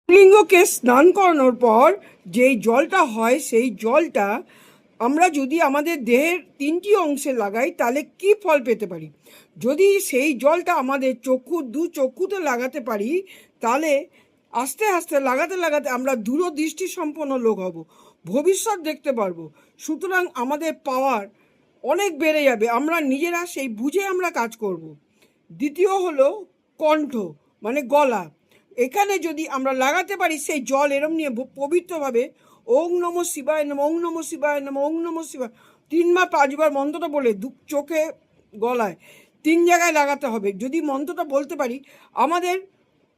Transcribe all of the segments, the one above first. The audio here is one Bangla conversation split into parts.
লিঙ্গকে স্নান করানোর পর যেই জলটা হয় সেই জলটা আমরা যদি আমাদের দেহের 3টি অংশে লাগাই তাহলে কি ফল পেতে পারি। যদি সেই জলটা আমাদের দু চক্ষুতে লাগাতে পারি তাহলে আস্তে আস্তে লাগাতে লাগাতে আমরা দূরদৃষ্টি সম্পন্ন লোক হব, ভবিষ্যৎ দেখতে পারবো। সুতরাং আমাদের পাওয়ার অনেক বেড়ে যাবে, আমরা নিজেরা সেই বুঝে আমরা কাজ করব। দ্বিতীয় হলো কণ্ঠ, মানে গলা। এখানে যদি আমরা লাগাতে পারি সেই জল এরম নিয়ে পবিত্রভাবে ওং নমঃ শিবায় নমঃ, ওং নমঃ শিবায় নমঃ, ওং নমঃ শিবায় 3বার 5বার মন্ত্রটা বলে চোখে গলায় 3 জায়গায় লাগাতে হবে। যদি মন্ত্রটা বলতে পারি আমাদের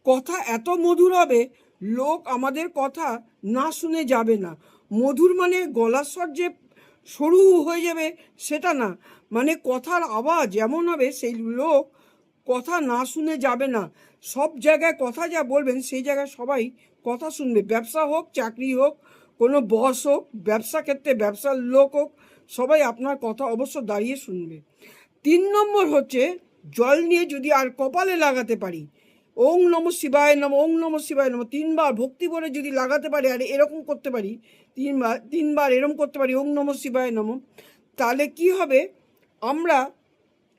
কথা এত মধুর হবে, লোক আমাদের কথা না শুনে যাবে না। মধুর মানে গলার স্বর যে সরু হয়ে যাবে সেটা না, মানে কথার আওয়াজ এমন হবে সেই লোক কথা না শুনে যাবে না। সব জায়গায় কথা যা বলবেন সেই জায়গায় সবাই কথা শুনবে, ব্যবসা হোক, চাকরি হোক, কোনো বস হোক, ব্যবসা ক্ষেত্রে ব্যবসার লোক হোক, সবাই আপনার কথা অবশ্য দাঁড়িয়ে শুনবে। 3 নম্বর হচ্ছে জল নিয়ে যদি আর কপালে লাগাতে পারি, ওং নমঃ শিবায় নমঃ, ওং নমঃ শিবায় নমঃ 3বার ভক্তি বলে যদি লাগাতে পারি আর এরকম করতে পারি, 3বার এরকম করতে পারি ওং নমঃ শিবায় নমঃ, তাহলে কি হবে, আমরা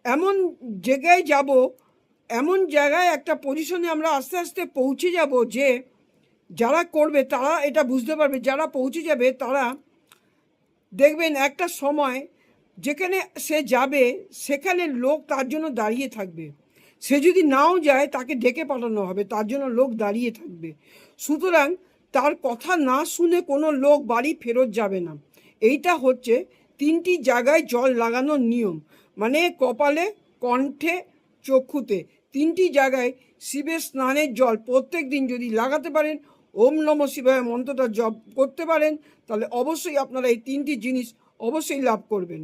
এমন জায়গায় যাব, এমন জায়গায় একটা পজিশনে আমরা আস্তে আস্তে পৌঁছে যাব যে যারা করবে তারা এটা বুঝতে পারবে, যারা পৌঁছে যাবে তারা দেখবেন একটা সময় যেখানে সে যাবে সেখানে লোক তার জন্য দাঁড়িয়ে থাকবে। সে যদি নাও যায় তাকে ডেকে পাঠানো হবে, তার জন্য লোক দাঁড়িয়ে থাকবে। সুতরাং তার কথা না শুনে কোনো লোক বাড়ি ফেরত যাবে না। এইটা হচ্ছে 3টি জায়গায় জল লাগানোর নিয়ম, মানে কপালে, কণ্ঠে, চক্ষুতে 3টি জায়গায় শিবের স্নানের জল প্রত্যেক দিন যদি লাগাতে পারেন, ওম নমঃ শিবায় মন্ত্রটা জপ করতে পারেন, তাহলে অবশ্যই আপনারা এই 3টি জিনিস অবশ্যই লাভ করবেন।